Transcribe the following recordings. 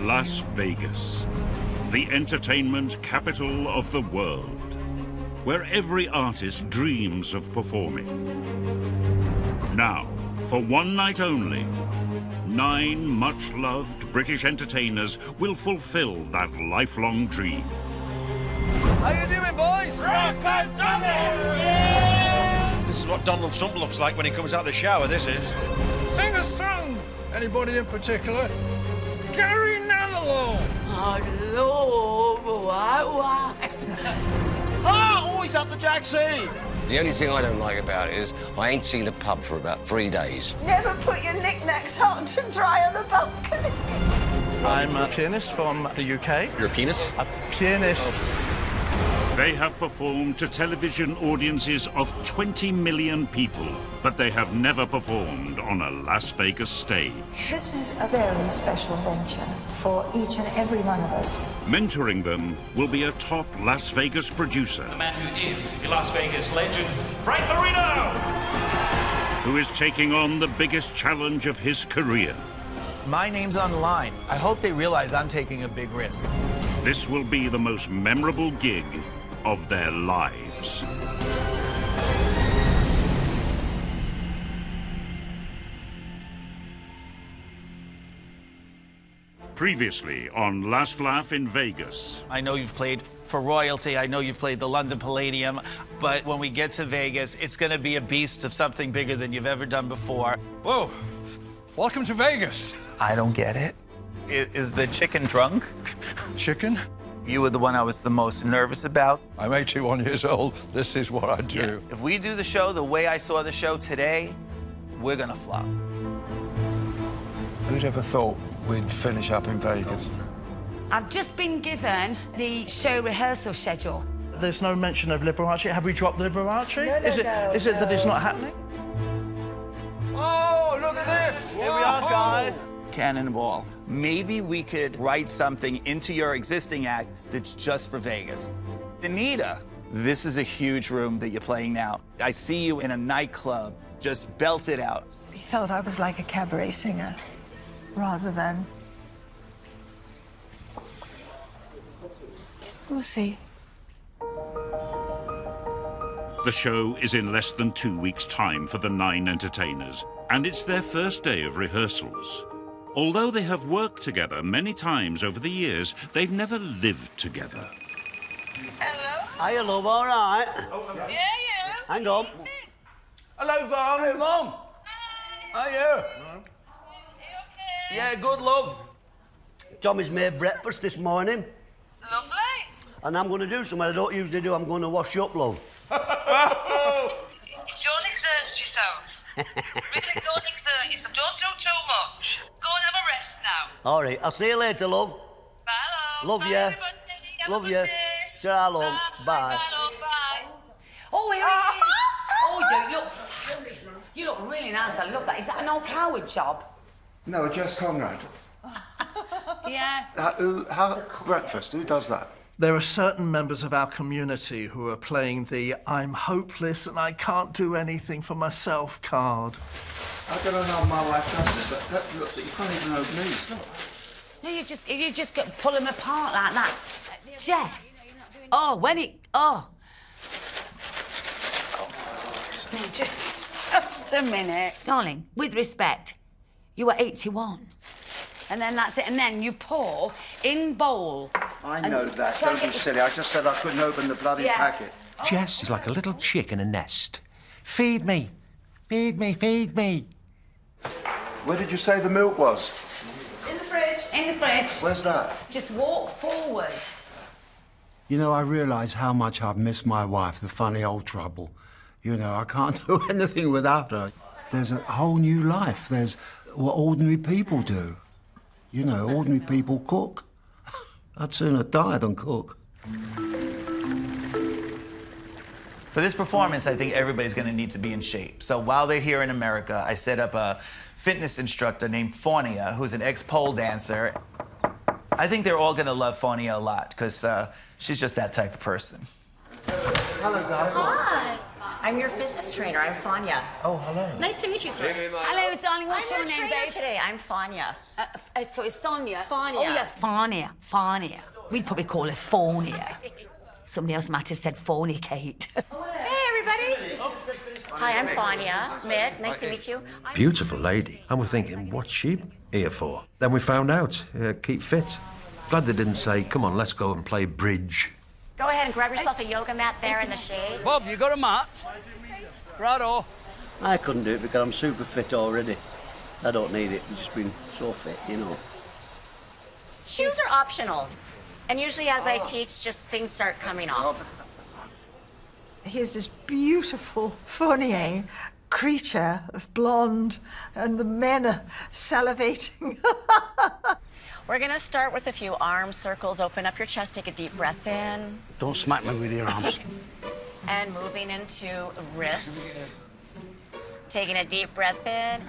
Las Vegas, the entertainment capital of the world, where every artist dreams of performing. Now, for one night only, 9 much-loved British entertainers will fulfill that lifelong dream. How you doing, boys? Rock and This is what Donald Trump looks like when he comes out of the shower, this is. Sing a song! Anybody in particular? Gary Nanalo! Hello, why? Oh, he's up the Jacksie! The only thing I don't like about it is I ain't seen the pub for about 3 days. Never put your knickknacks out to dry on the balcony. I'm a pianist from the UK. You're a penis? A pianist. They have performed to television audiences of 20 million people, but they have never performed on a Las Vegas stage. This is a very special venture for each and every one of us. Mentoring them will be a top Las Vegas producer. The man who is a Las Vegas legend, Frank Marino! Who is taking on the biggest challenge of his career. My name's on the line. I hope they realize I'm taking a big risk. This will be the most memorable gig of their lives. Previously on Last Laugh in Vegas. I know you've played for royalty. I know you've played the London Palladium. But when we get to Vegas, it's going to be a beast of something bigger than you've ever done before. Whoa! Welcome to Vegas. I don't get it. Is the chicken drunk? Chicken? You were the one I was the most nervous about. I'm 81 years old. This is what I do. Yeah. If we do the show the way I saw the show today, we're gonna flop. Who'd ever thought we'd finish up in Vegas? I've just been given the show rehearsal schedule. There's no mention of Liberace. Have we dropped Liberace? No, is it that it's not happening? Oh, look at this! Here we are, guys. Cannonball. Maybe we could write something into your existing act that's just for Vegas. Anita, this is a huge room that you're playing now. I see you in a nightclub. Just belt it out. He felt I was like a cabaret singer, rather than... We'll see. The show is in less than 2 weeks' time for the 9 entertainers, and it's their first day of rehearsals. Although they have worked together many times over the years, they've never lived together. Hello? Hiya, love, all right? Yeah. Hang on. Hello, Val. Hey, Mom. How are you? Yeah, good, love. Tommy's made breakfast this morning. Lovely. And I'm going to do something I don't usually do. I'm going to wash up, love. Don't exert yourself. Really, don't exert yourself. Don't do too much. Go and have a rest now. All right, I'll see you later, love. Bye, love. Love Bye, you. everybody. Have Love a you. good day. Ta-ra, love. Bye. Bye, love. Bye. Oh, here he is. Oh, you look really nice. I love that. Is that an old coward job? No, Jess Conrad. Yeah. Breakfast, who does that? There are certain members of our community who are playing the I'm hopeless and I can't do anything for myself card. I don't know how my wife does this, but look, you can't even open these. Look. No, you just pull them apart like that. Jess. Oh, when it... Oh. No, just a minute. Darling, with respect, you were 81. And then that's it. And then you pour in bowl. I know that. Don't be silly. I just said I couldn't open the bloody packet. Jess is like a little chick in a nest. Feed me. Feed me, feed me. Where did you say the milk was? In the fridge. In the fridge. Where's that? Just walk forward. You know, I realise how much I've missed my wife, the funny old trouble. You know, I can't do anything without her. There's a whole new life. There's what ordinary people do. You know, ordinary people cook. I'd sooner die than cook. For this performance, I think everybody's going to need to be in shape. So while they're here in America, I set up a fitness instructor named Faunia, who's an ex-pole dancer. I think they're all going to love Faunia a lot because she's just that type of person. Hello, darling. Hi. I'm your fitness trainer. I'm Fania. Oh, hello. Nice to meet you, sir. Hello, darling. What's your name, babe? Today. I'm Fania. So it's Sonia. Fania. Oh, yeah, Fania. Fania. We'd probably call her Faunia. Somebody else might have said fornicate. Hey, everybody. Hi, I'm Fania. Mick, nice to meet you. Beautiful lady. And we're thinking, what's she here for? Then we found out, keep fit. Glad they didn't say, come on, let's go and play bridge. Go ahead and grab yourself a yoga mat there in the shade. Bob, you got a mat? Righto. I couldn't do it because I'm super fit already. I don't need it. I've just been so fit, you know. Shoes are optional. And usually as I teach, just things start coming off. Here's this beautiful Fournier creature of blonde, and the men are salivating. We're gonna start with a few arm circles. Open up your chest, take a deep breath in. Don't smack me with your arms. And moving into wrists. Taking a deep breath in.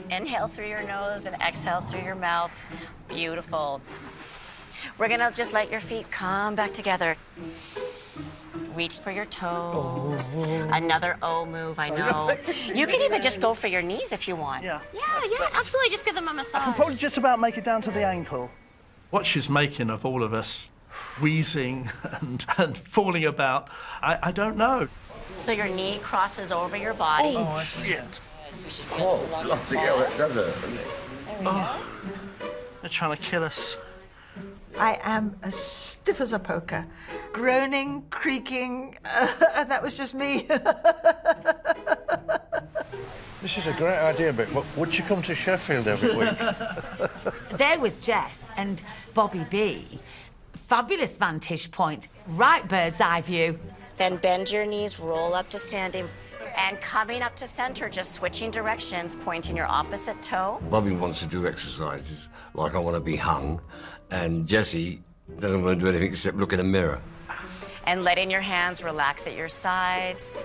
Inhale through your nose and exhale through your mouth. Beautiful. We're gonna just let your feet come back together. Reach for your toes. Another O move, I know. You can even just go for your knees if you want. Yeah. Yeah, absolutely. Just give them a massage. I can probably just about make it down to the ankle. What she's making of all of us wheezing and falling about, I don't know. So your knee crosses over your body. Oh, shit. So we should feel this along your back. Does it? There we go. They're trying to kill us. I am as stiff as a poker, groaning, creaking, and that was just me. This is a great idea, but would you come to Sheffield every week? There was Jess and Bobby B. Fabulous vantage point. Right bird's eye view. Then bend your knees, roll up to standing, and coming up to center, just switching directions, pointing your opposite toe. Bobby wants to do exercises like I want to be hung, and Jessie doesn't want to do anything except look in a mirror. And letting your hands relax at your sides.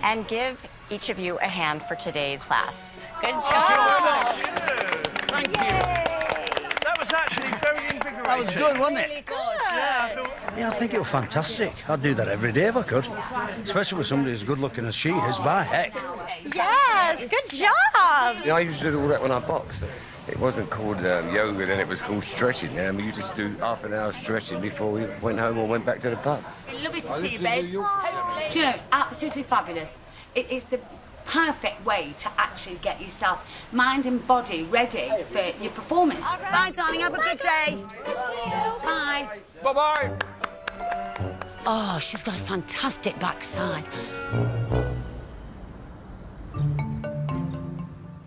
And give each of you a hand for today's class. Good job. Thank you. That was actually very invigorating. That was good, wasn't it? Really good. Yeah, I think it was fantastic. I'd do that every day if I could. Especially with somebody as good looking as she is, by heck. Yes, good job. Yeah, I used to do all that when I boxed. It wasn't called yoga then, it was called stretching. We used to do half an hour stretching before we went home or went back to the pub. Lovely to see you, babe. Do you know, absolutely fabulous. It's the perfect way to actually get yourself, mind and body, ready for your performance. Bye, darling. Have a good day. Bye. Bye-bye. Oh, she's got a fantastic backside.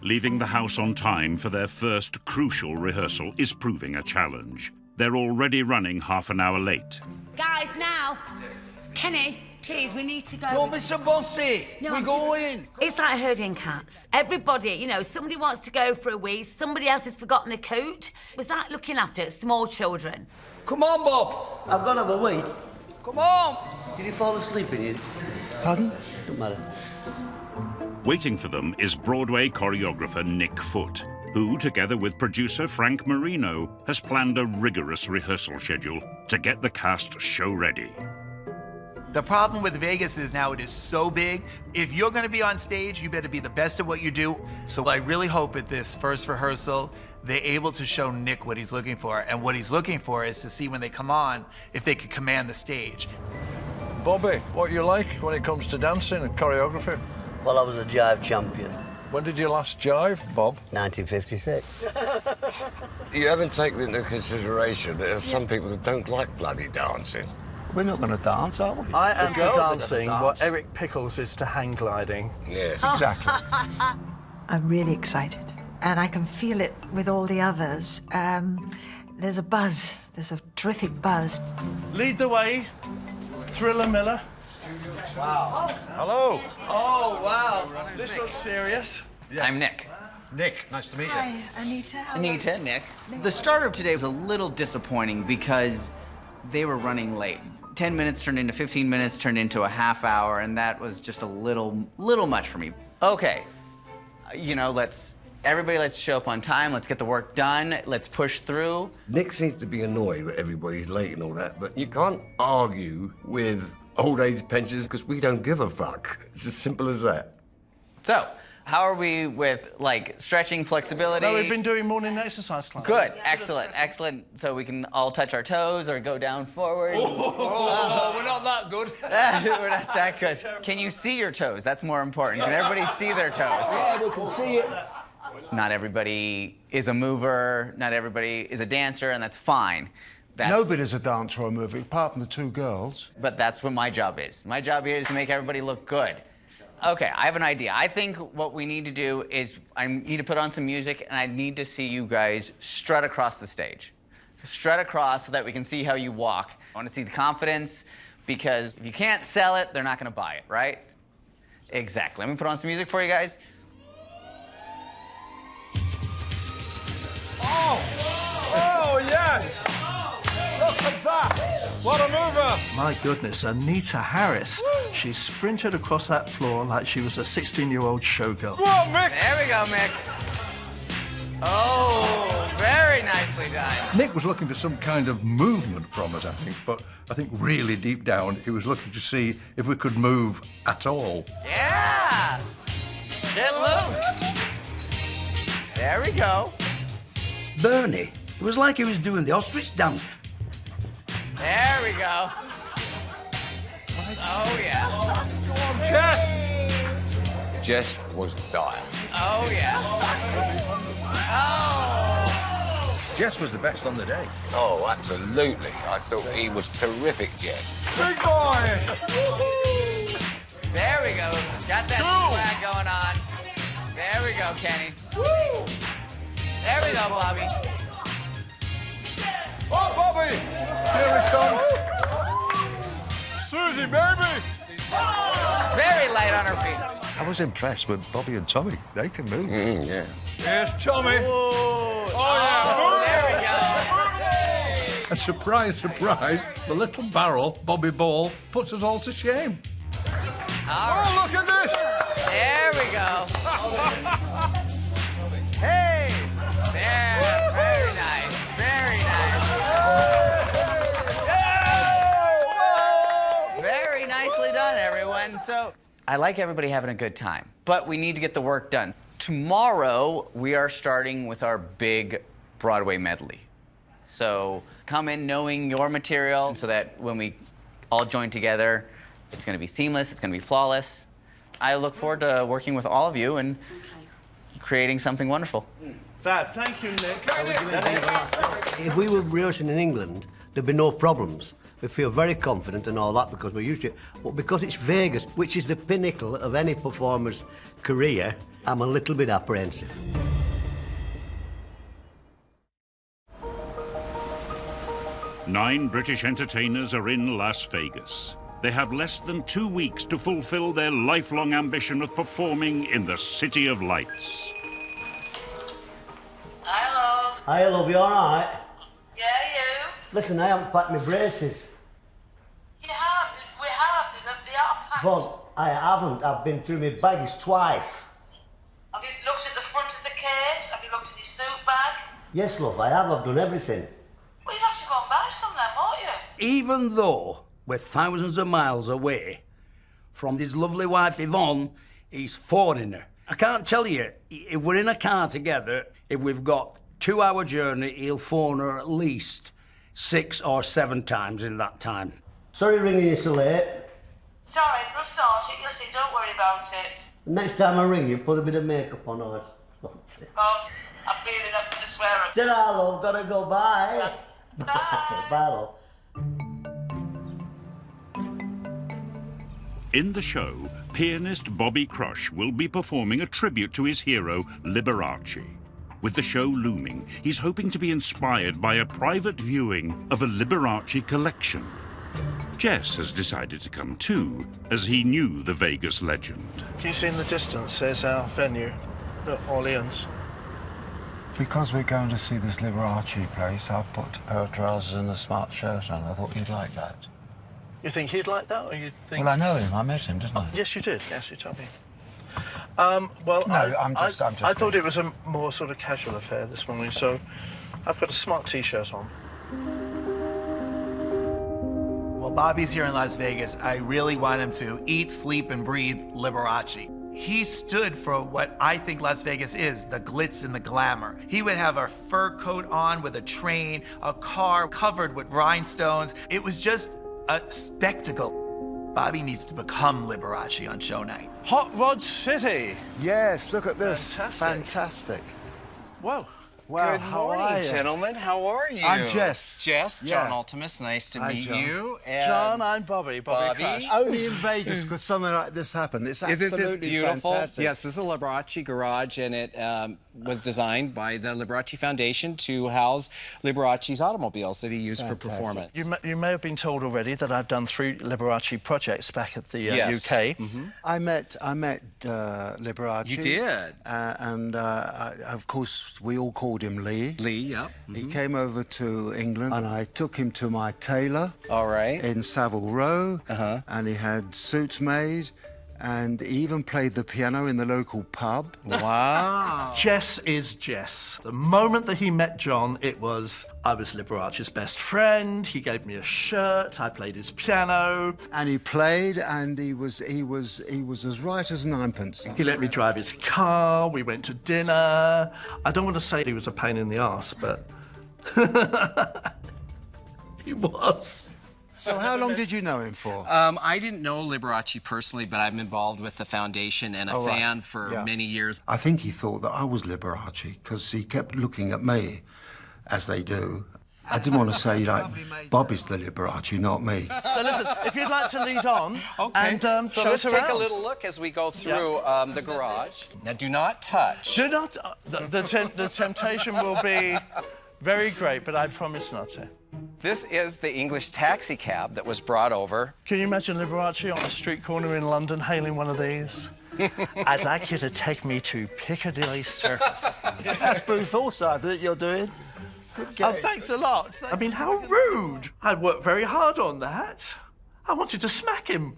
Leaving the house on time for their first crucial rehearsal is proving a challenge. They're already running half an hour late. Guys, now. Kenny, please, we need to go. Don't be so bossy. We're going. It's like herding cats. Everybody, you know, somebody wants to go for a wee, somebody else has forgotten a coat. Was that looking after small children? Come on, Bob. I've got to have a wait. Come on. Did you fall asleep in it? Pardon? Don't matter. Waiting for them is Broadway choreographer Nick Foote, who, together with producer Frank Marino, has planned a rigorous rehearsal schedule to get the cast show-ready. The problem with Vegas is now it is so big. If you're going to be on stage, you better be the best at what you do. So I really hope at this first rehearsal, they're able to show Nick what he's looking for. And what he's looking for is to see when they come on, if they can command the stage. Bobby, what you like when it comes to dancing and choreography? Well, I was a jive champion. When did you last jive, Bob? 1956. You haven't taken into consideration that there's some people that don't like bloody dancing. We're not going to dance, are we? I am to girls are gonna dancing dance. what Eric Pickles is to hang gliding. Yes. Exactly. I'm really excited, and I can feel it with all the others. There's a buzz. There's a terrific buzz. Lead the way, Thriller Miller. Wow. Hello. Oh, wow. This looks serious. I'm Nick. Nick, nice to meet you. Hi, Anita. Anita, Nick. The start of today was a little disappointing because they were running late. 10 minutes turned into 15 minutes, turned into a half hour, and that was just a little much for me. Okay, you know, everybody let's show up on time, let's get the work done, let's push through. Nick seems to be annoyed that everybody's late and all that, but you can't argue with old age pensions because we don't give a fuck. It's as simple as that. So, how are we with, like, stretching, flexibility? No, we've been doing morning exercise class. Good, excellent, excellent. So we can all touch our toes or go down forward. Oh, we're not that good. We're not that good. Can you see your toes? That's more important. Can everybody see their toes? Yeah, we can see it. Not everybody is a mover, not everybody is a dancer, and that's fine. Nobody's a dancer or a mover, apart from the two girls. But that's what my job is. My job here is to make everybody look good. Okay, I have an idea. I think what we need to do is I need to put on some music, and I need to see you guys strut across the stage. Strut across so that we can see how you walk. I want to see the confidence, because if you can't sell it, they're not going to buy it, right? Exactly. Let me put on some music for you guys. Oh, yes! Look at that! What a mover! My goodness, Anita Harris. She sprinted across that floor like she was a 16-year-old showgirl. Go on, Mick! There we go, Mick. Oh, very nicely done. Nick was looking for some kind of movement from us, I think, but I think really deep down he was looking to see if we could move at all. Yeah! Get loose! There we go. Bernie, it was like he was doing the ostrich dance. There we go. Oh, yeah. Go on, Jess! Jess was dire. Oh, yeah. Oh! Jess was the best on the day. Oh, absolutely. I thought he was terrific, Jess. Big boy! There we go. Got that swag going on. There we go, Kenny. Woo! There we go, Bobby. Oh, Bobby! Here we come. Susie, baby! Very light on her feet. I was impressed with Bobby and Tommy. They can move. Yeah. Here's Tommy. Oh, yeah. There we go. And surprise, surprise, the little barrel, Bobby Ball, puts us all to shame. Oh, look at this! There we go. Hey! There. Very nice. Very nice. Very nicely done, everyone. So, I like everybody having a good time, but we need to get the work done. Tomorrow, we are starting with our big Broadway medley. So, come in knowing your material so that when we all join together, it's going to be seamless, it's going to be flawless. I look forward to working with all of you and creating something wonderful. Fab, thank you, Nick. If we were rehearsing in England, there'd be no problems. We feel very confident and all that because we're used to it. But because it's Vegas, which is the pinnacle of any performer's career, I'm a little bit apprehensive. Nine British entertainers are in Las Vegas. They have less than 2 weeks to fulfill their lifelong ambition of performing in the City of Lights. Hello. Hi, love, you all right? Yeah, you? Listen, I haven't packed my braces. You have. We have. They are packed. Vaughn, I haven't. I've been through my baggage twice. Have you looked at the front of the case? Have you looked at your suit bag? Yes, love, I have. I've done everything. Well, you'd have to go and buy some then, won't you? Even though we're thousands of miles away from his lovely wife Yvonne, he's phoning her. I can't tell you, if we're in a car together, if we've got 2-hour journey, he'll phone her at least 6 or 7 times in that time. Sorry ringing you so late. It's all right, we'll sort it. You'll see, don't worry about it. Next time I ring you, put a bit of makeup on us. Oh, I'm feeling up to swear at. Ta-ra, love, gotta go, bye. Bye. Bye, love. In the show, pianist Bobby Crush will be performing a tribute to his hero, Liberace. With the show looming, he's hoping to be inspired by a private viewing of a Liberace collection. Jess has decided to come too, as he knew the Vegas legend. Can you see in the distance, there's our venue, the Orleans. Because we're going to see this Liberace place, I put a pair of trousers and a smart shirt on. I thought you'd like that. You think he'd like that, or you think... Well, I know him. I met him, didn't I? Yes, you did. Yes, you told me. Well, no, I thought it was a more sort of casual affair this morning, so I've got a smart T-shirt on. While Bobby's here in Las Vegas, I really want him to eat, sleep, and breathe Liberace. He stood for what I think Las Vegas is, the glitz and the glamour. He would have a fur coat on with a train, a car covered with rhinestones. It was just a spectacle. Bobby needs to become Liberace on show night. Hot Rod City. Yes, look at this. Fantastic. Whoa. Wow, Good morning, gentlemen. How are you? I'm Jess. Jess, Yeah. John Ultimus. Nice to Hi, meet John. you. And John, I'm Bobby. Bobby. Crash. Only in Vegas could something like this happen. It's absolutely Isn't this beautiful? fantastic. Yes, this is a Liberace garage, and it was designed by the Liberace Foundation to house Liberace's automobiles that he used for performance. You may have been told already that I've done 3 Liberace projects back at the Yes. UK. I met Liberace. You did? And of course, we all called him Lee. Lee, yep. He came over to England, and I took him to my tailor. All right. In Savile Row. And he had suits made, and he even played the piano in the local pub. Wow. Jess is Jess. The moment that he met John, it was, I was Liberace's best friend, he gave me a shirt, I played his piano. And he played, and he was as right as ninepence. He let me drive his car, we went to dinner. I don't want to say he was a pain in the arse, but he was. So how long did you know him for? I didn't know Liberace personally, but I'm involved with the foundation and a Oh, right. fan for Yeah. many years. I think he thought that I was Liberace because he kept looking at me, as they do. I didn't want to say, like, Bobby's the Liberace, not me. So listen, if you'd like to lead on, Okay. and So show let's us take a around. little look as we go through the garage. Now, do not touch. Do not. The temptation will be very great, but I promise not to. This is the English taxi cab that was brought over. Can you imagine Liberace on a street corner in London hailing one of these? I'd like you to take me to Piccadilly Circus. That's Bruce Forsyth that you're doing. Good game. Oh, thanks a lot. I mean, how rude. I worked very hard on that. I wanted to smack him.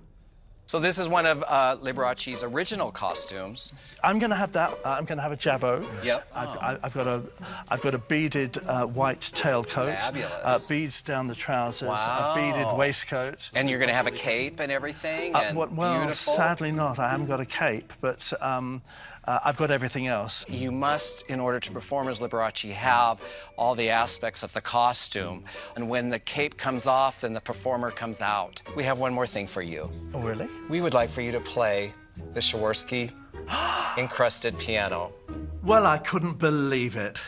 So this is one of Liberace's original costumes. I'm going to have that. I'm going to have a jabot. Yep. I've got a beaded white tailcoat. Fabulous. Beads down the trousers. Wow. A beaded waistcoat. And you're going to have a cape and everything. And Well, beautiful. sadly not. I haven't got a cape, but I've got everything else. You must, in order to perform as Liberace, have all the aspects of the costume. And when the cape comes off, then the performer comes out. We have one more thing for you. Oh, really? We would like for you to play the Swarovski encrusted piano. Well, I couldn't believe it.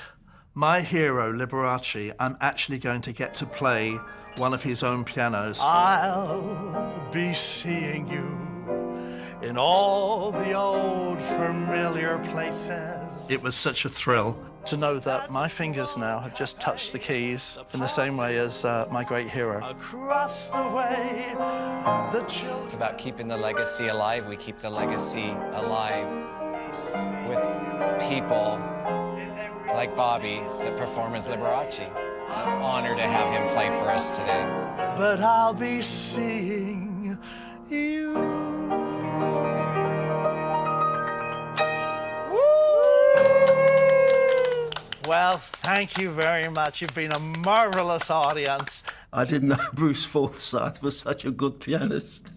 My hero, Liberace, I'm actually going to get to play one of his own pianos. I'll be seeing you in all the old familiar places. It was such a thrill to know that my fingers now have just touched the keys in the same way as my great hero. Across the way, It's about keeping the legacy alive. We keep the legacy alive with people like Bobby that perform as Liberace. I'm honored to have him play for us today. But I'll be seeing you. Well, thank you very much. You've been a marvelous audience. I didn't know Bruce Forsyth was such a good pianist.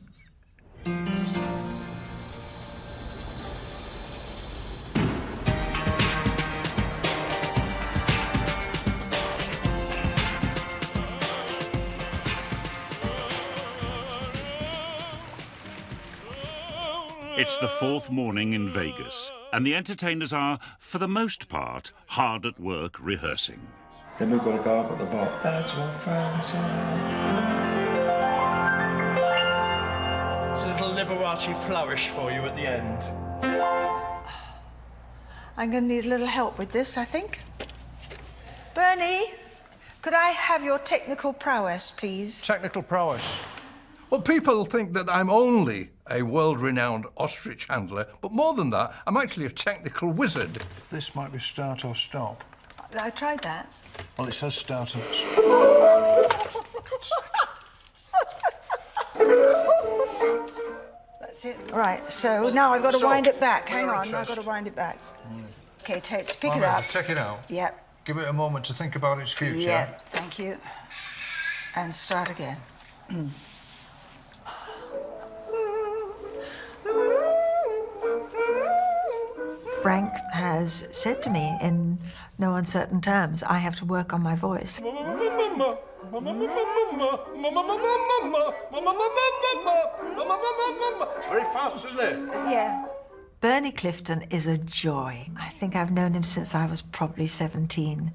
It's the 4th morning in Vegas, and the entertainers are, for the most part, hard at work rehearsing. Then we've got to go up at the bar. That's what friends are. It's a little Liberace flourish for you at the end. I'm going to need a little help with this, I think. Bernie, could I have your technical prowess, please? Technical prowess. Well, people think that I'm only a world-renowned ostrich handler, but more than that, I'm actually a technical wizard. This might be start or stop. I tried that. Well, it says start and That's it. Right, so now I've got to wind it back. Hang on, interest. I've got to wind it back. Okay, pick I'm it up. ready. Take it out. Yep. Give it a moment to think about its future. Yep, thank you. And start again. Frank has said to me in no uncertain terms, I have to work on my voice. It's very fast, isn't it? Yeah. Bernie Clifton is a joy. I think I've known him since I was probably 17.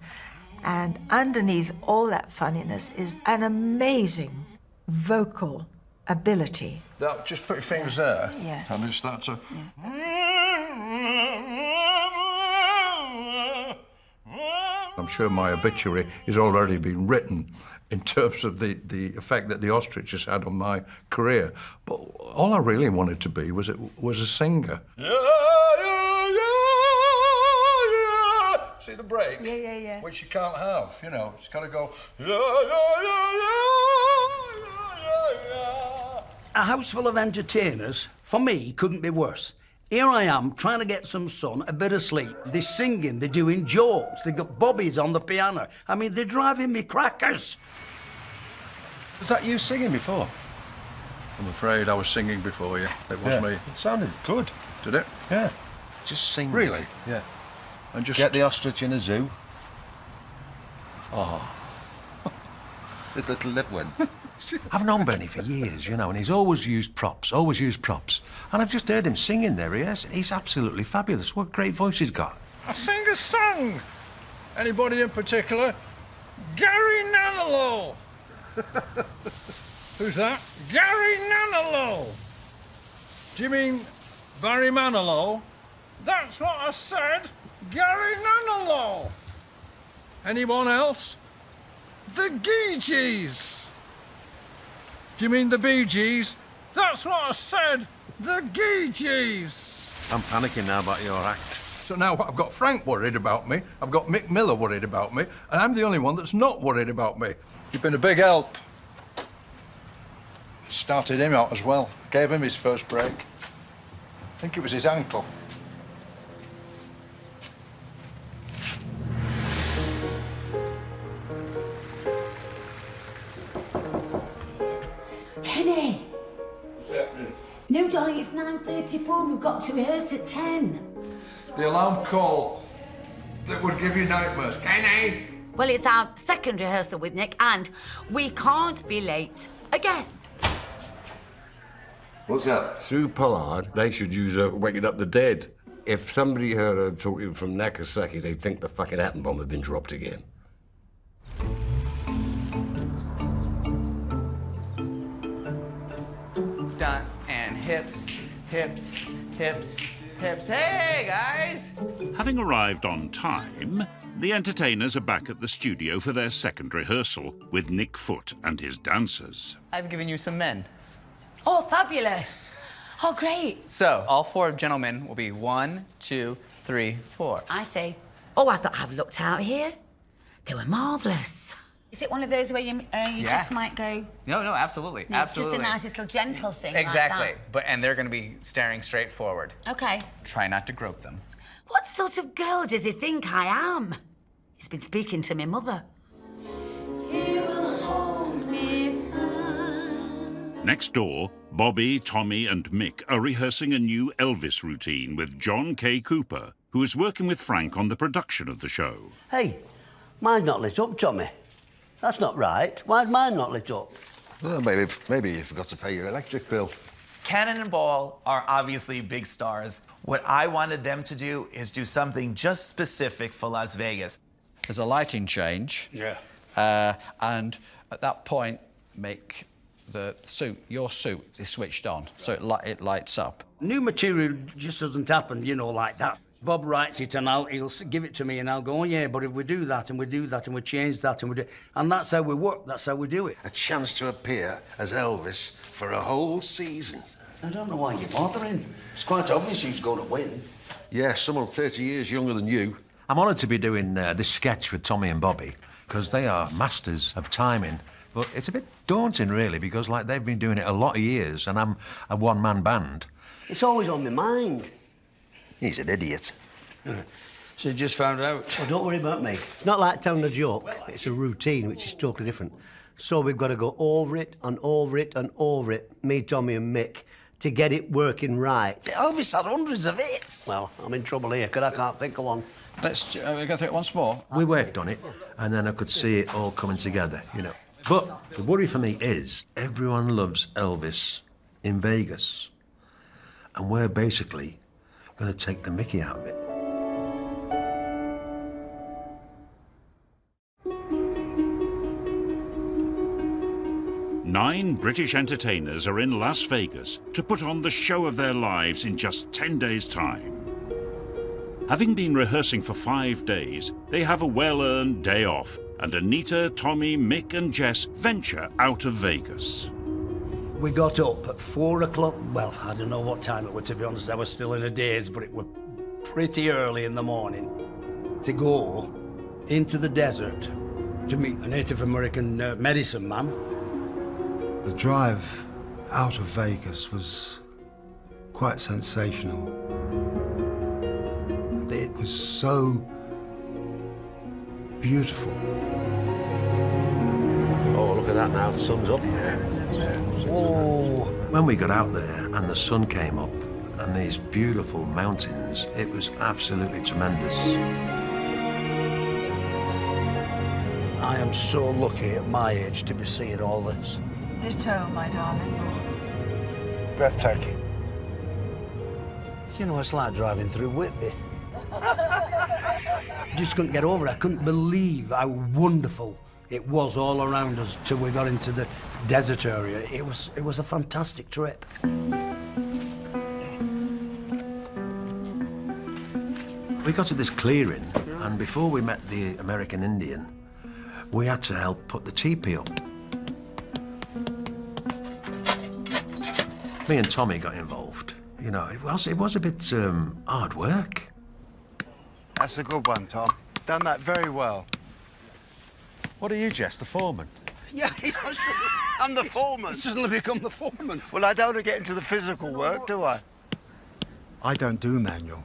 And underneath all that funniness is an amazing vocal ability. That, just put your fingers there. Yeah. And it's that to... I'm sure my obituary has already been written in terms of the effect that the ostrich has had on my career. But all I really wanted to be was a singer. See the break? Yeah. Which you can't have, you know. It's got to go... A house full of entertainers, for me, couldn't be worse. Here I am, trying to get some sun, a bit of sleep. They're singing, they're doing jokes, they've got bobbies on the piano. I mean, they're driving me crackers. Was that you singing before? I'm afraid I was singing before you. It was me. It sounded good. Did it? Yeah. Just sing. Really? Yeah. And just... Get the ostrich in a zoo. Oh. The little lip went. I've known Bernie for years, you know, and he's always used props. And I've just heard him singing there. He's absolutely fabulous. What a great voice he's got. I sing a song. Anybody in particular? Gary Nanalo. Who's that? Gary Nanalo. Do you mean Barry Manilow? That's what I said. Gary Nanalo. Anyone else? The Gee Gees. Do you mean the Bee Gees? That's what I said. The Gee Gees. I'm panicking now about your act. So now I've got Frank worried about me, I've got Mick Miller worried about me, and I'm the only one that's not worried about me. You've been a big help. Started him out as well. Gave him his first break. I think it was his ankle. Henny! What's happening? No, darling, it's 9:34. We've got to rehearse at 10. The alarm call that would give you nightmares. Kenny! Well, it's our second rehearsal with Nick, and we can't be late again. What's that? Sue Pollard, they should use her waking up the dead. If somebody heard her talking from Nagasaki, they'd think the fucking atom bomb had been dropped again. Done. And hips, hips, hips, hips. Hey, guys! Having arrived on time, the entertainers are back at the studio for their second rehearsal with Nick Foot and his dancers. I've given you some men. Oh, fabulous. Oh, great. So, all four gentlemen will be 1, 2, 3, 4. I see. Oh, I thought I've looked out here. They were marvellous. Is it one of those where you just might go... No, absolutely, No, absolutely. Just a nice little gentle thing Exactly. like that. And they're going to be staring straight forward. OK. Try not to grope them. What sort of girl does he think I am? He's been speaking to my mother. He will hold me fast. Next door, Bobby, Tommy and Mick are rehearsing a new Elvis routine with John K. Cooper, who is working with Frank on the production of the show. Hey, mine's not lit up, Tommy. That's not right. Why's mine not lit up? Well, maybe you forgot to pay your electric bill. Cannonball are obviously big stars. What I wanted them to do is do something just specific for Las Vegas. There's a lighting change. Yeah. And at that point, make the suit, your suit, is switched on, so it lights up. New material just doesn't happen, you know, like that. Bob writes it and he'll give it to me and I'll go, oh yeah, but if we do that and we do that and we change that and we do... And that's how we work, that's how we do it. A chance to appear as Elvis for a whole season. I don't know why you're bothering. It's quite obvious who's going to win. Yeah, someone 30 years younger than you. I'm honoured to be doing this sketch with Tommy and Bobby, because they are masters of timing. But it's a bit daunting, really, because, like, they've been doing it a lot of years, and I'm a one-man band. It's always on my mind. He's an idiot. So you just found out? Oh, don't worry about me. It's not like telling a joke. It's a routine, which is totally different. So we've got to go over it and over it and over it, me, Tommy and Mick, to get it working right. Elvis had hundreds of hits. Well, I'm in trouble here, because I can't think of one. Let's go through it once more. We worked on it, and then I could see it all coming together, you know. But the worry for me is everyone loves Elvis in Vegas, and we're basically going to take the mickey out of it. Nine British entertainers are in Las Vegas to put on the show of their lives in just 10 days' time. Having been rehearsing for 5 days, they have a well-earned day off, and Anita, Tommy, Mick and Jess venture out of Vegas. We got up at 4 o'clock. Well, I don't know what time it was, to be honest. I was still in a daze, but it was pretty early in the morning to go into the desert to meet a Native American medicine man. The drive out of Vegas was quite sensational. It was so beautiful. Oh, look at that now, the sun's up. Oh. When we got out there and the sun came up and these beautiful mountains, it was absolutely tremendous. I am so lucky at my age to be seeing all this. Ditto, my darling. Breathtaking. You know, it's like driving through Whitby. Just couldn't get over it. I couldn't believe how wonderful it was all around us till we got into the desert area. It was a fantastic trip. We got to this clearing, and before we met the American Indian, we had to help put the teepee up. Me and Tommy got involved. You know, it was a bit hard work. That's a good one, Tom. Done that very well. What are you, Jess, the foreman? Yeah, I'm the foreman. Suddenly become the foreman. Well, I don't get into the physical work, do I? I don't do manual.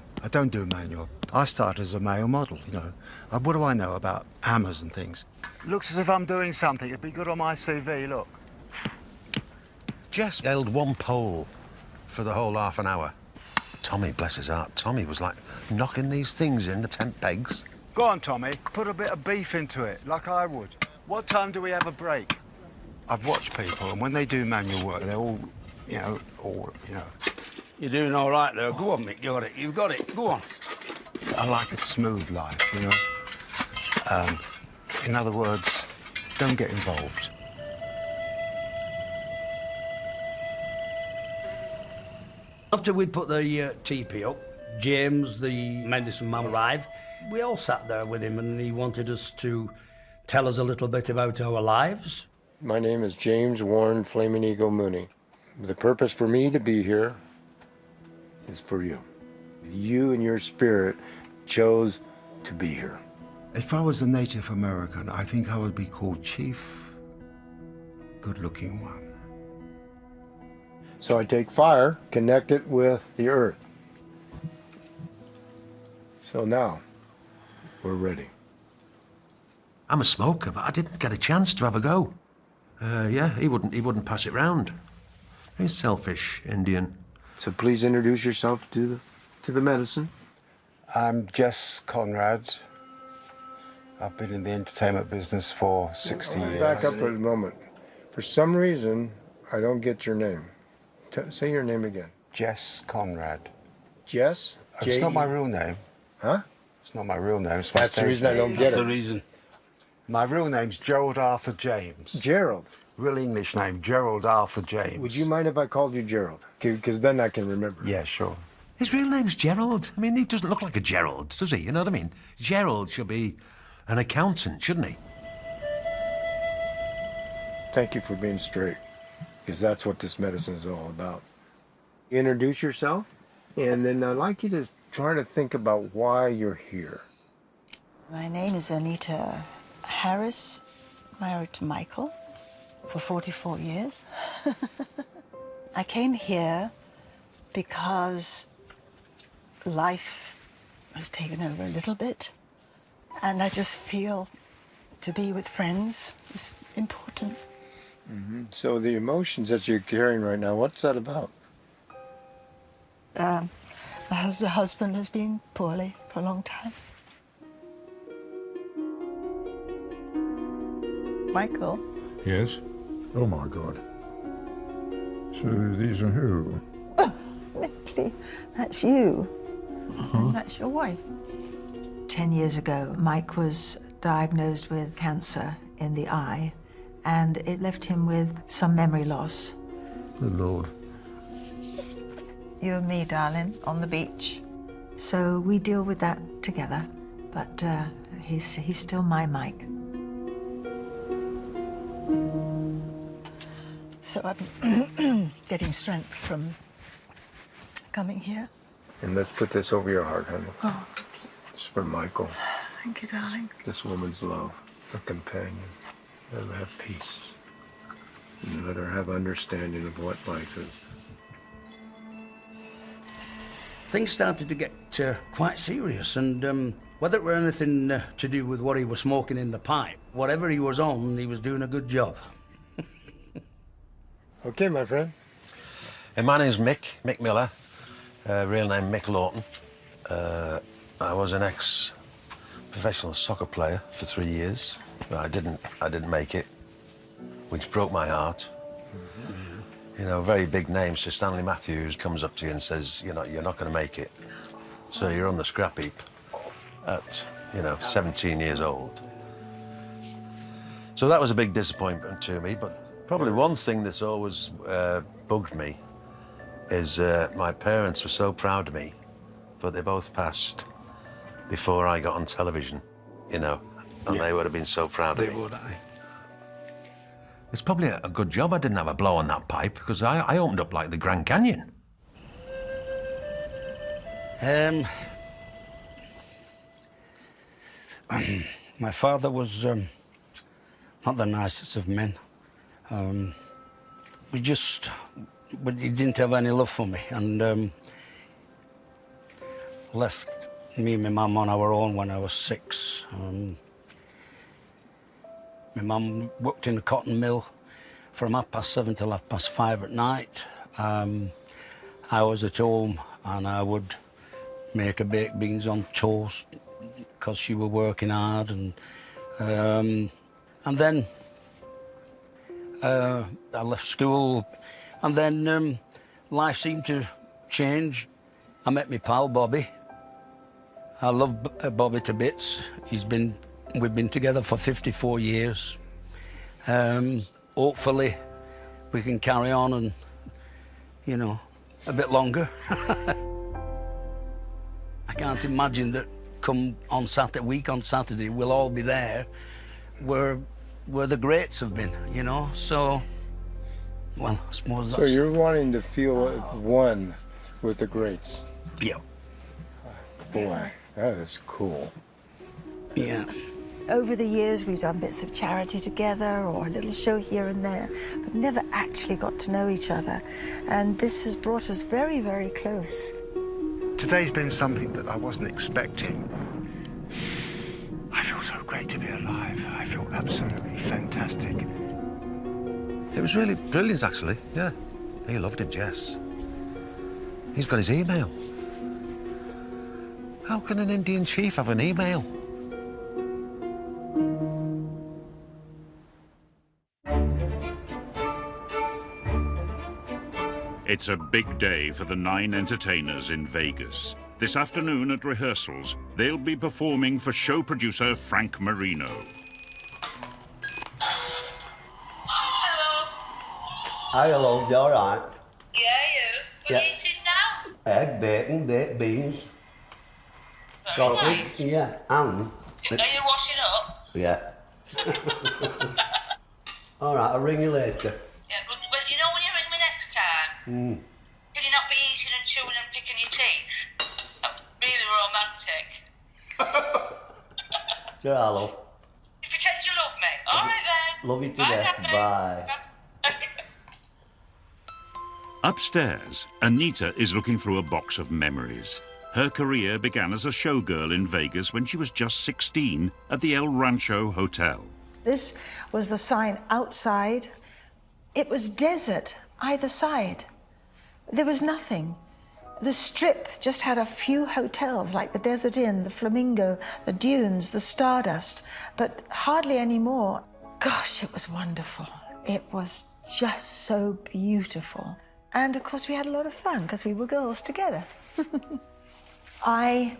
I started as a male model, you know. What do I know about hammers and things? Looks as if I'm doing something. It'd be good on my CV, look. Jess held one pole for the whole half an hour. Tommy, bless his heart, Tommy was like knocking these things in, the tent pegs. Go on, Tommy. Put a bit of beef into it, like I would. What time do we have a break? I've watched people, and when they do manual work, they're all, you know. You're doing all right there. Go on, Mick, you've got it. Go on. I like a smooth life, you know. In other words, don't get involved. After we'd put the teepee up, James, the medicine man, arrived. We all sat there with him, and he wanted us to tell us a little bit about our lives. My name is James Warren Flaming Eagle Mooney. The purpose for me to be here is for you. You and your spirit chose to be here. If I was a Native American, I think I would be called Chief Good-Looking One. So I take fire, connect it with the earth. So now, we're ready. I'm a smoker, but I didn't get a chance to have a go. Yeah, he wouldn't pass it round. He's selfish, Indian. So please introduce yourself to the medicine. I'm Jess Conrad. I've been in the entertainment business for 60 years. Back up for a moment. For some reason, I don't get your name. Say your name again. Jess Conrad. Jess? It's not my real name. Huh? It's not my real name. It's my That's the reason I don't get it. That's the reason. My real name's Gerald Arthur James. Gerald? Real English name, Gerald Arthur James. Would you mind if I called you Gerald? Because then I can remember. Yeah, sure. His real name's Gerald. I mean, he doesn't look like a Gerald, does he? You know what I mean? Gerald should be an accountant, shouldn't he? Thank you for being straight, because that's what this medicine is all about. Introduce yourself, and then I'd like you to try to think about why you're here. My name is Anita Harris, married to Michael for 44 years. I came here because life has taken over a little bit, and I just feel to be with friends is important. So the emotions that you're carrying right now, what's that about? My husband has been poorly for a long time. Michael? Yes? Oh, my God. So these are who? Nicky, that's you. And that's your wife. 10 years ago, Mike was diagnosed with cancer in the eye, and it left him with some memory loss. Good Lord. You and me, darling, on the beach. So we deal with that together, but he's still my Mike. So I'm getting strength from coming here. And let's put this over your heart, honey. Oh, It's for Michael. thank you, darling. This woman's love, her companion. Let her have peace. And let her have understanding of what life is. Things started to get quite serious, and whether it were anything to do with what he was smoking in the pipe, whatever he was on, he was doing a good job. Okay, my friend. My name's Mick Miller, real name Mick Lawton. I was an ex-professional soccer player for 3 years, but I didn't make it, which broke my heart. You know, a very big name, Sir Stanley Matthews, comes up to you and says, you're not going to make it. So you're on the scrap heap at, 17 years old. So that was a big disappointment to me, but probably one thing that's always bugged me is my parents were so proud of me, but they both passed before I got on television, and they would have been so proud of me. They would, It's probably a good job I didn't have a blow on that pipe, because I opened up like the Grand Canyon. My father was not the nicest of men. But he didn't have any love for me, and left me and my mum on our own when I was 6. My mum worked in a cotton mill from 7:30 till 5:30 at night. I was at home and I would make her baked beans on toast because she was working hard, and then I left school, and then life seemed to change. I met my pal Bobby. I love Bobby to bits. We've been together for 54 years. Hopefully we can carry on and, a bit longer. I can't imagine that come on Saturday, we'll all be there where the greats have been, so, well, I suppose that's... So you're wanting to feel one with the greats? Yeah. Boy, that is cool. Yeah. Over the years, we've done bits of charity together or a little show here and there, but never actually got to know each other. And this has brought us very, very close. Today's been something that I wasn't expecting. I feel so great to be alive. I feel absolutely fantastic. It was really brilliant, actually, yeah. He loved him, Jess. He's got his email. How can an Indian chief have an email? It's a big day for the 9 entertainers in Vegas. This afternoon at rehearsals, they'll be performing for show producer Frank Marino. Hi, love, you all right? Yeah, you. What are you eating now? Egg, bacon, baked beans. Very Sausage, nice. yeah, and... Are you washing up? Yeah. All right, I'll ring you later. Yeah, but you know when you ring me next time, can you not be eating and chewing and picking your teeth? That's really romantic. Sure, love. You pretend you love me. All right then. Love you to death. Bye. Upstairs, Anita is looking through a box of memories. Her career began as a showgirl in Vegas when she was just 16 at the El Rancho Hotel. This was the sign outside. It was desert either side. There was nothing. The Strip just had a few hotels, like the Desert Inn, the Flamingo, the Dunes, the Stardust, but hardly any more. Gosh, it was wonderful. It was just so beautiful. And of course we had a lot of fun because we were girls together. I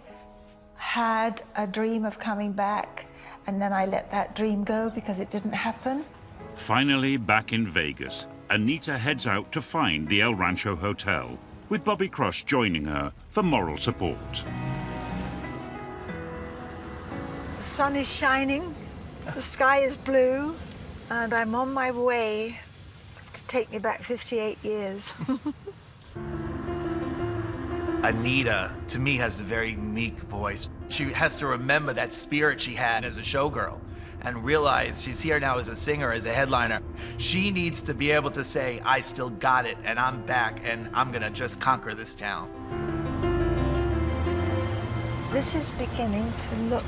had a dream of coming back, and then I let that dream go because it didn't happen. Finally back in Vegas, Anita heads out to find the El Rancho Hotel, with Bobby Cross joining her for moral support. The sun is shining, the sky is blue, and I'm on my way to take me back 58 years. Anita, to me, has a very meek voice. She has to remember that spirit she had as a showgirl and realize she's here now as a singer, as a headliner. She needs to be able to say, I still got it, and I'm back, and I'm gonna just conquer this town. This is beginning to look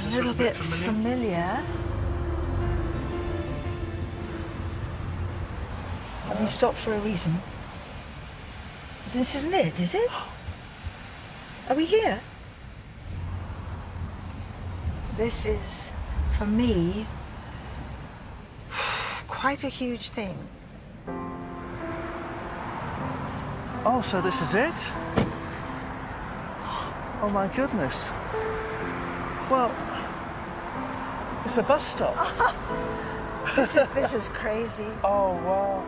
a little bit familiar. Have we stopped for a reason? This isn't it, is it? Are we here? This is, for me, quite a huge thing. Oh, so this is it? Oh my goodness. Well, it's a bus stop. This is crazy. Oh, wow.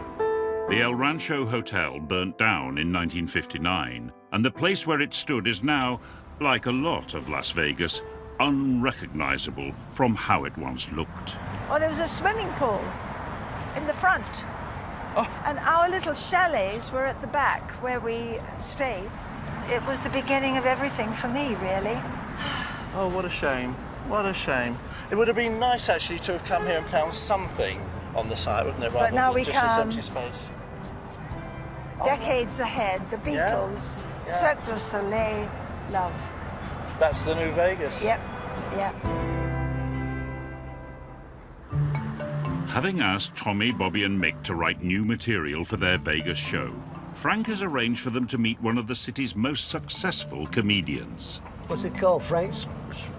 The El Rancho Hotel burnt down in 1959, and the place where it stood is now, like a lot of Las Vegas, unrecognizable from how it once looked. Oh, there was a swimming pool in the front. Oh. And our little chalets were at the back where we stayed. It was the beginning of everything for me, really. Oh, what a shame. What a shame. It would have been nice, actually, to have come here and found something on the site, wouldn't it? But now we just come this empty space. Decades ahead, the Beatles, Cirque du Soleil, love. That's the new Vegas. Yep, yep. Having asked Tommy, Bobby and Mick to write new material for their Vegas show, Frank has arranged for them to meet one of the city's most successful comedians. What's it called? Frank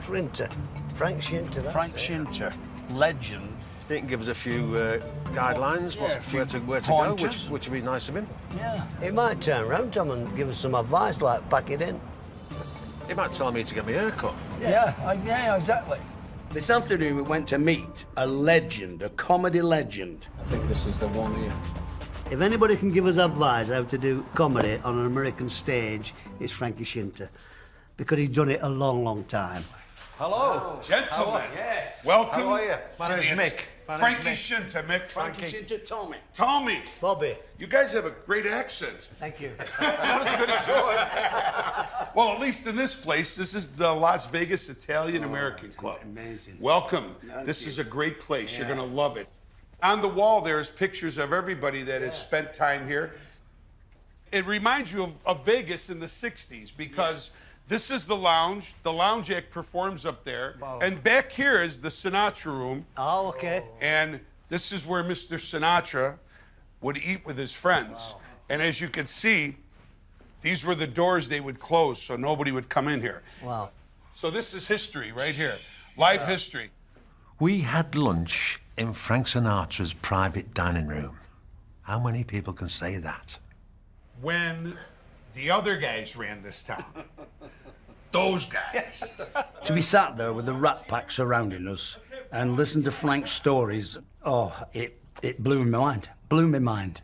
Shinter. Frank Shinter. Frank Shinter, legend. He can give us a few guidelines, where to go, which would be nice of him. Yeah. He might turn around, Tom, and give us some advice, like pack it in. He might tell me to get my hair cut. Yeah, exactly. This afternoon we went to meet a legend, a comedy legend. I think this is the one here. If anybody can give us advice how to do comedy on an American stage, it's Frankie Shinter, because he's done it a long, long time. Hello, gentlemen. Yes. Welcome. How are you? My name's Mick. Frankie Shinter, Mick. Frankie Shinter, Tommy. Tommy. Bobby. You guys have a great accent. Thank you. Not as good as yours. Well, at least in this place, this is the Las Vegas Italian American Club. Amazing. Welcome. Thank This you. is a great place. Yeah. You're going to love it. On the wall, there's pictures of everybody that has spent time here. It reminds you of Vegas in the 60s because this is the lounge. The lounge act performs up there. Wow. And back here is the Sinatra room. Oh, okay. And this is where Mr. Sinatra would eat with his friends. Wow. And as you can see, these were the doors they would close so nobody would come in here. Wow. So this is history right here. Live history. We had lunch in Frank Sinatra's private dining room. How many people can say that? When the other guys ran this town. Those guys. To be sat there with the Rat Pack surrounding us and listen to Frank's stories, it blew my mind. Blew my mind.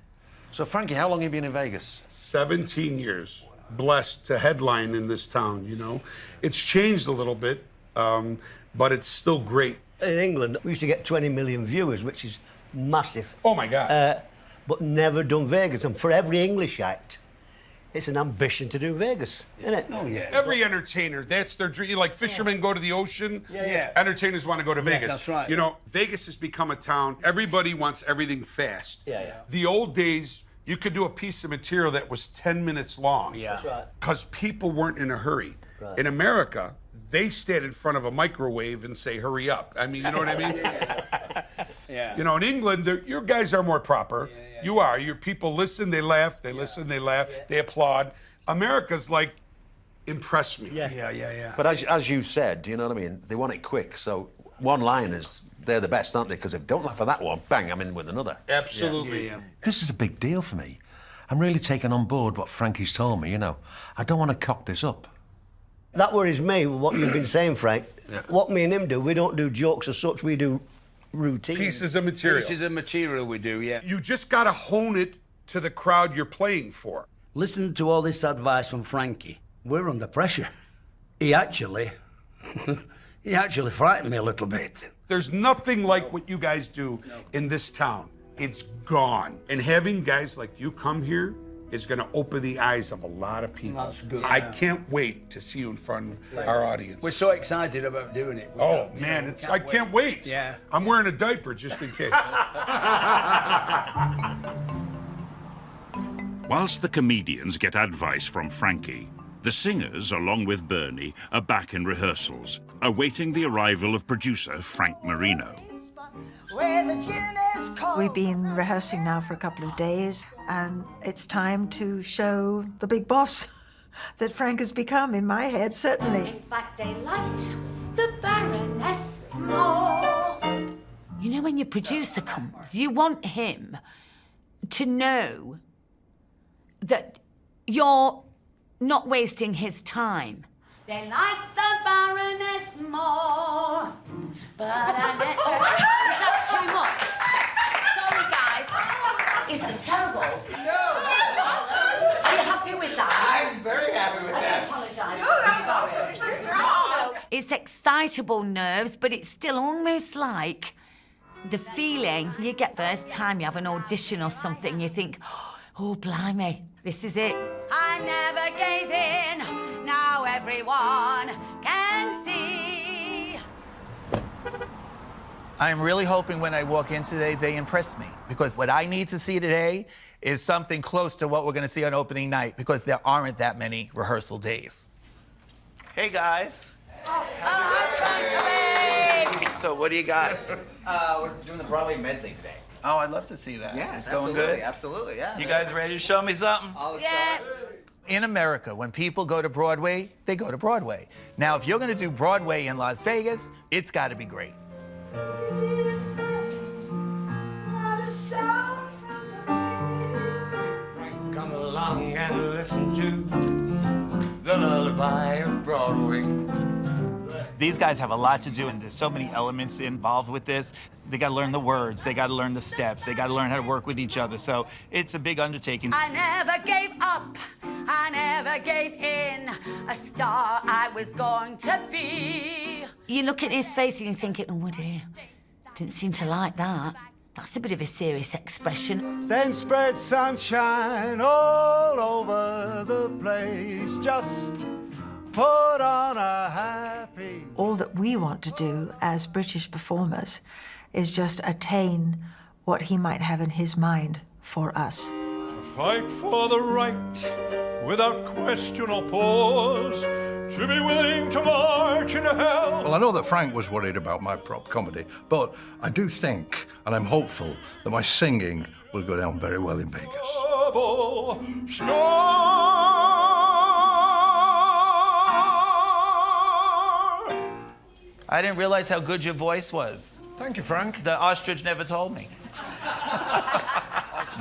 So, Frankie, how long have you been in Vegas? 17 years. Blessed to headline in this town, you know. It's changed a little bit, but it's still great. In England, we used to get 20 million viewers, which is massive. Oh, my God. But never done Vegas. And for every English act, it's an ambition to do Vegas, isn't it? Oh, yeah. Every entertainer, that's their dream. Like fishermen go to the ocean. Yeah. Entertainers want to go to Vegas. That's right. You know, Vegas has become a town. Everybody wants everything fast. Yeah. The old days, you could do a piece of material that was 10 minutes long. Yeah. That's right. Because people weren't in a hurry. Right. In America, they stand in front of a microwave and say, hurry up. I mean, you know what I mean? Yeah. You know, in England, your guys are more proper. You are. Your people listen, they laugh, they listen, they laugh, they applaud. America's like, impress me. Yeah. But as you said, you know what I mean? They want it quick, so one-liners, they're the best, aren't they? Because if they don't laugh at that one, bang, I'm in with another. Absolutely. This is a big deal for me. I'm really taking on board what Frankie's told me, you know. I don't want to cock this up. That worries me, what you've been saying, Frank. What me and him do, we don't do jokes as such, we do routine. Pieces of material. Pieces of material we do, yeah. You just got to hone it to the crowd you're playing for. Listen to all this advice from Frankie. We're under pressure. He actually frightened me a little bit. There's nothing like what you guys do in this town. It's gone. And having guys like you come here is going to open the eyes of a lot of people. That's good. I can't wait to see you in front of our audience. We're so excited about doing it. Oh, man, I can't wait. Yeah. I'm wearing a diaper just in case. Whilst the comedians get advice from Frankie, the singers, along with Bernie, are back in rehearsals, awaiting the arrival of producer Frank Marino. We've been rehearsing now for a couple of days, and it's time to show the big boss that Frank has become, in my head, certainly. In fact, they liked the Baroness more. You know, when your producer comes, you want him to know that you're not wasting his time. They like the Baroness more, but is that too much? Sorry, guys. Is that terrible? No. Are you happy with that? I'm very happy with that. I apologise. I'm sorry. It's excitable nerves, but it's still almost like the feeling you get first time you have an audition or something. You think, oh, blimey, this is it. I never gave in, now everyone can see. I'm really hoping when I walk in today, they impress me. Because what I need to see today is something close to what we're going to see on opening night, because there aren't that many rehearsal days. Hey, guys. So what do you got? We're doing the Broadway medley today. Oh, I'd love to see that. Yeah, it's going good. Absolutely, yeah. You guys ready to show me something? Yeah. In America, when people go to Broadway, they go to Broadway. Now, if you're going to do Broadway in Las Vegas, it's got to be great. Come along and listen to the lullaby of Broadway. These guys have a lot to do, and there's so many elements involved with this. They got to learn the words, they got to learn the steps, they got to learn how to work with each other. So it's a big undertaking. I never gave up, I never gave in, a star I was going to be. You look at his face and you're thinking, oh dear, didn't seem to like that. That's a bit of a serious expression. Then spread sunshine all over the place. Just put on a happy... All that we want to do as British performers is just attain what he might have in his mind for us. To fight for the right without question or pause. To be willing to march into hell. Well, I know that Frank was worried about my prop comedy, but I do think, and I'm hopeful, that my singing will go down very well in Vegas. I didn't realize how good your voice was. Thank you, Frank. The ostrich never told me.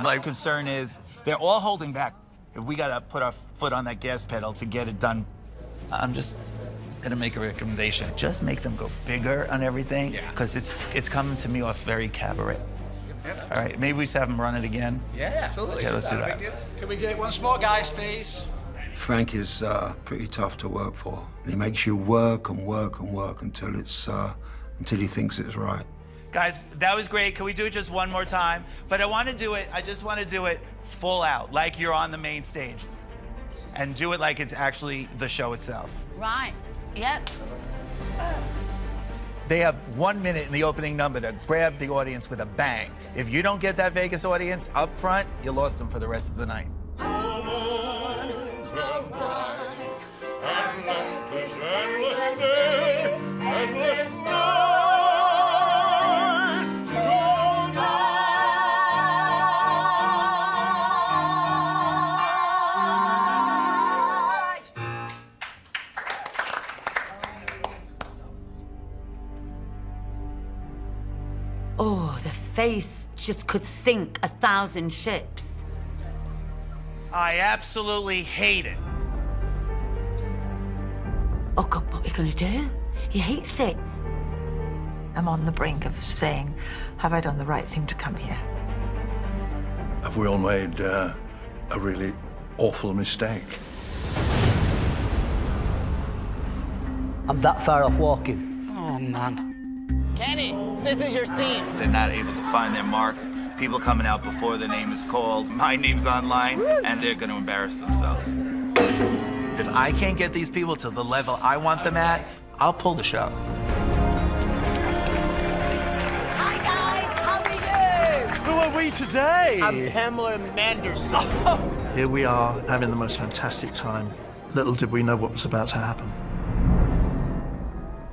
My concern is they're all holding back. If we got to put our foot on that gas pedal to get it done, I'm just gonna make a recommendation. Just make them go bigger on everything, because it's coming to me off very cabaret. Yep. All right, maybe we just have them run it again. Yeah, absolutely. Okay, let's do that. Can we get it once more, guys, please? Frank is pretty tough to work for. He makes you work and work and work until he thinks it's right. Guys, that was great. Can we do it just one more time? But I just want to do it full out, like you're on the main stage. And do it like it's actually the show itself. Right, yep. They have 1 minute in the opening number to grab the audience with a bang. If you don't get that Vegas audience up front, you lost them for the rest of the night. Endless day, endless night. Oh, the face just could sink 1,000 ships. I absolutely hate it. Oh, God, what are we going to do? He hates it. I'm on the brink of saying, have I done the right thing to come here? Have we all made a really awful mistake? I'm that far off walking. Oh, man. Kenny, this is your scene. They're not able to find their marks. People coming out before their name is called. My name's online, and they're going to embarrass themselves. If I can't get these people to the level I want them at, I'll pull the show. Hi, guys. How are you? Who are we today? I'm Pamela Manderson. Here we are, having the most fantastic time. Little did we know what was about to happen.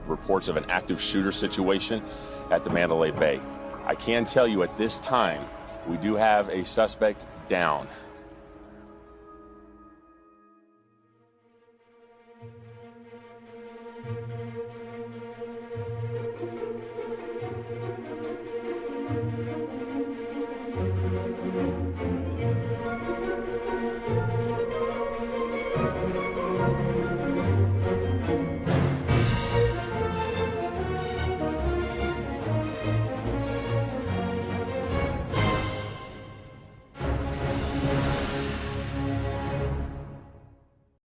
Reports of an active shooter situation at the Mandalay Bay. I can tell you at this time, we do have a suspect down.